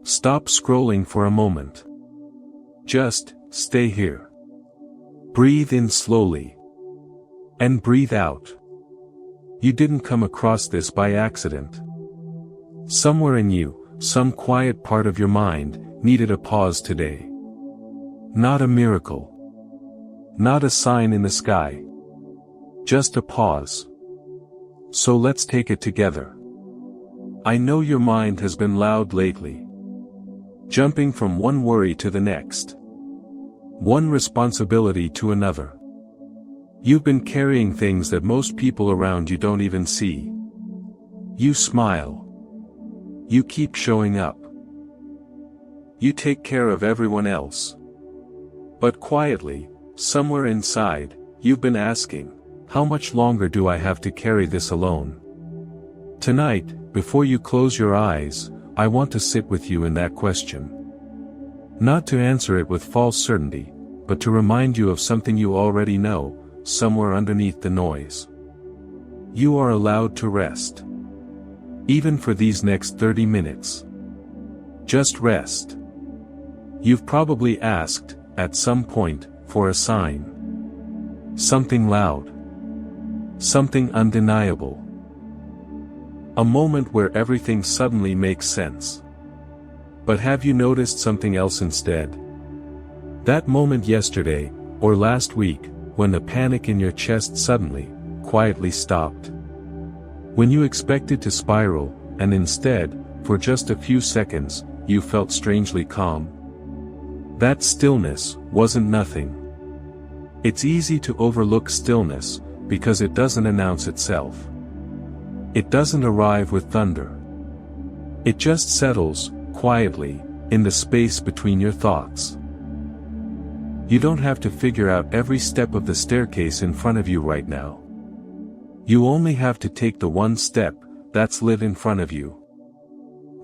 Stop scrolling for a moment. Just stay here. Breathe in slowly. And breathe out. You didn't come across this by accident. Somewhere in you, some quiet part of your mind, needed a pause today. Not a miracle. Not a sign in the sky. Just a pause. So let's take it together. I know your mind has been loud lately. Jumping from one worry to the next. One responsibility to another. You've been carrying things that most people around you don't even see. You smile. You keep showing up. You take care of everyone else. But quietly, somewhere inside, you've been asking, how much longer do I have to carry this alone? Tonight, before you close your eyes, I want to sit with you in that question. Not to answer it with false certainty, but to remind you of something you already know, somewhere underneath the noise. You are allowed to rest. Even for these next 30 minutes. Just rest. You've probably asked, at some point, for a sign. Something loud. Something undeniable. A moment where everything suddenly makes sense. But have you noticed something else instead? That moment yesterday, or last week, when the panic in your chest suddenly, quietly stopped. When you expected to spiral, and instead, for just a few seconds, you felt strangely calm. That stillness wasn't nothing. It's easy to overlook stillness, because it doesn't announce itself. It doesn't arrive with thunder. It just settles, quietly, in the space between your thoughts. You don't have to figure out every step of the staircase in front of you right now. You only have to take the one step that's lit in front of you.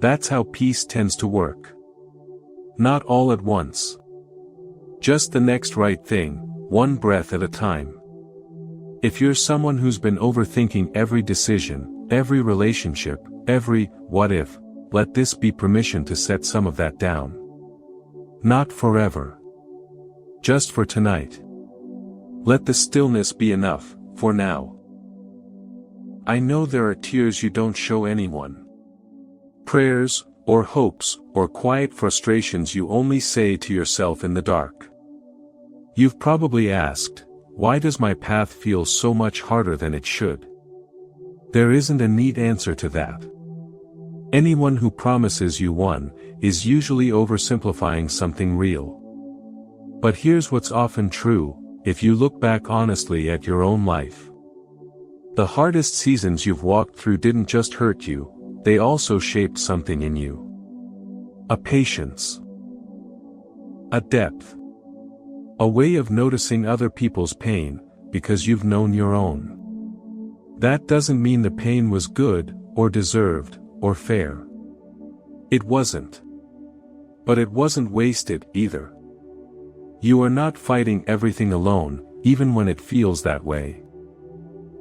That's how peace tends to work. Not all at once. Just the next right thing, one breath at a time. If you're someone who's been overthinking every decision, every relationship, every what if, let this be permission to set some of that down. Not forever. Just for tonight. Let the stillness be enough, for now. I know there are tears you don't show anyone. Prayers, or hopes, or quiet frustrations you only say to yourself in the dark. You've probably asked, why does my path feel so much harder than it should? There isn't a neat answer to that. Anyone who promises you one, is usually oversimplifying something real. But here's what's often true, if you look back honestly at your own life. The hardest seasons you've walked through didn't just hurt you, they also shaped something in you. A patience. A depth. A way of noticing other people's pain, because you've known your own. That doesn't mean the pain was good, or deserved, or fair. It wasn't. But it wasn't wasted, either. You are not fighting everything alone, even when it feels that way.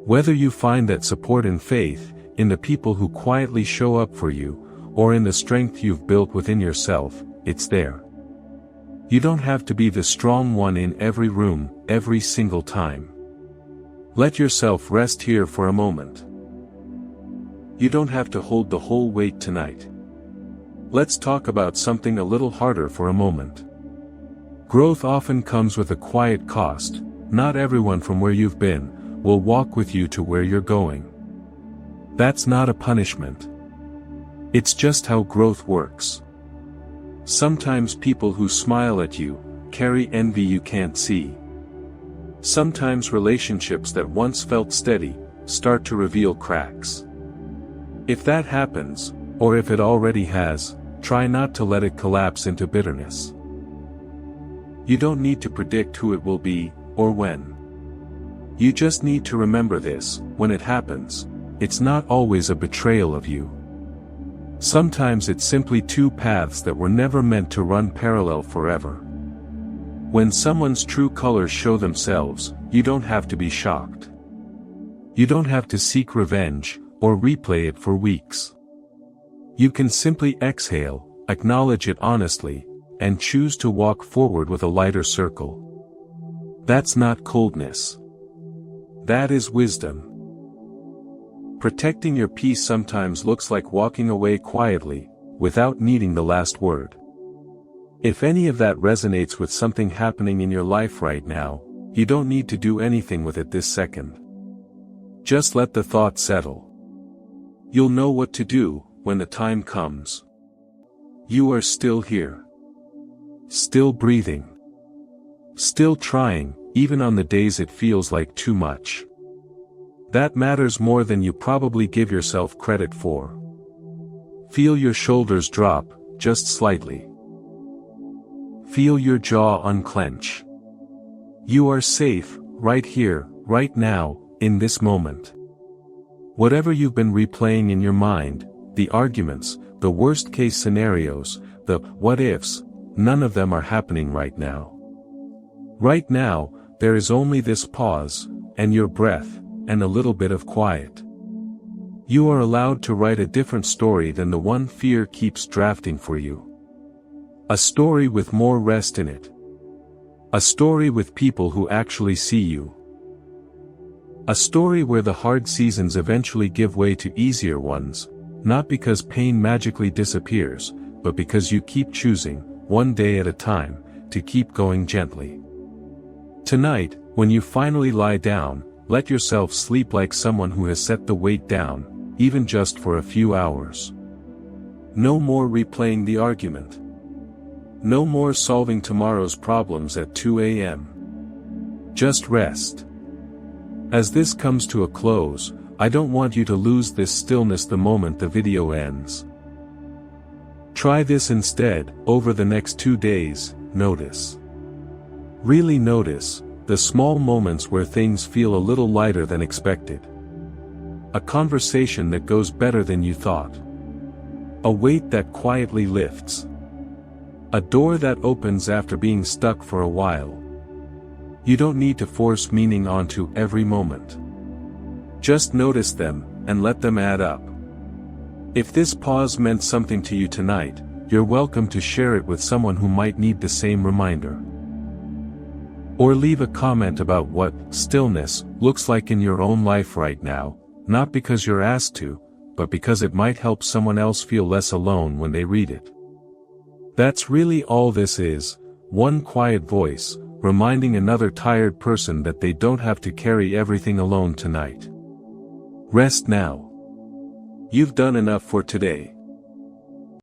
Whether you find that support and faith, in the people who quietly show up for you, or in the strength you've built within yourself, it's there. You don't have to be the strong one in every room, every single time. Let yourself rest here for a moment. You don't have to hold the whole weight tonight. Let's talk about something a little harder for a moment. Growth often comes with a quiet cost. Not everyone from where you've been will walk with you to where you're going. That's not a punishment. It's just how growth works. Sometimes people who smile at you carry envy you can't see. Sometimes relationships that once felt steady start to reveal cracks. If that happens, or if it already has, try not to let it collapse into bitterness. You don't need to predict who it will be, or when. You just need to remember this: when it happens, it's not always a betrayal of you. Sometimes it's simply two paths that were never meant to run parallel forever. When someone's true colors show themselves, you don't have to be shocked. You don't have to seek revenge, or replay it for weeks. You can simply exhale, acknowledge it honestly, and choose to walk forward with a lighter circle. That's not coldness. That is wisdom. Protecting your peace sometimes looks like walking away quietly, without needing the last word. If any of that resonates with something happening in your life right now, you don't need to do anything with it this second. Just let the thought settle. You'll know what to do when the time comes. You are still here. Still breathing. Still trying, even on the days it feels like too much. That matters more than you probably give yourself credit for. Feel your shoulders drop, just slightly. Feel your jaw unclench. You are safe, right here, right now, in this moment. Whatever you've been replaying in your mind, the arguments, the worst-case scenarios, the what-ifs, none of them are happening right now. Right now, there is only this pause, and your breath, and a little bit of quiet. You are allowed to write a different story than the one fear keeps drafting for you. A story with more rest in it. A story with people who actually see you. A story where the hard seasons eventually give way to easier ones, not because pain magically disappears, but because you keep choosing, one day at a time, to keep going gently. Tonight, when you finally lie down, let yourself sleep like someone who has set the weight down, even just for a few hours. No more replaying the argument. No more solving tomorrow's problems at 2 a.m. Just rest. As this comes to a close, I don't want you to lose this stillness the moment the video ends. Try this instead. Over the next 2 days, notice. Really notice the small moments where things feel a little lighter than expected. A conversation that goes better than you thought. A weight that quietly lifts. A door that opens after being stuck for a while. You don't need to force meaning onto every moment. Just notice them, and let them add up. If this pause meant something to you tonight, you're welcome to share it with someone who might need the same reminder. Or leave a comment about what stillness looks like in your own life right now, not because you're asked to, but because it might help someone else feel less alone when they read it. That's really all this is, one quiet voice, reminding another tired person that they don't have to carry everything alone tonight. Rest now. You've done enough for today.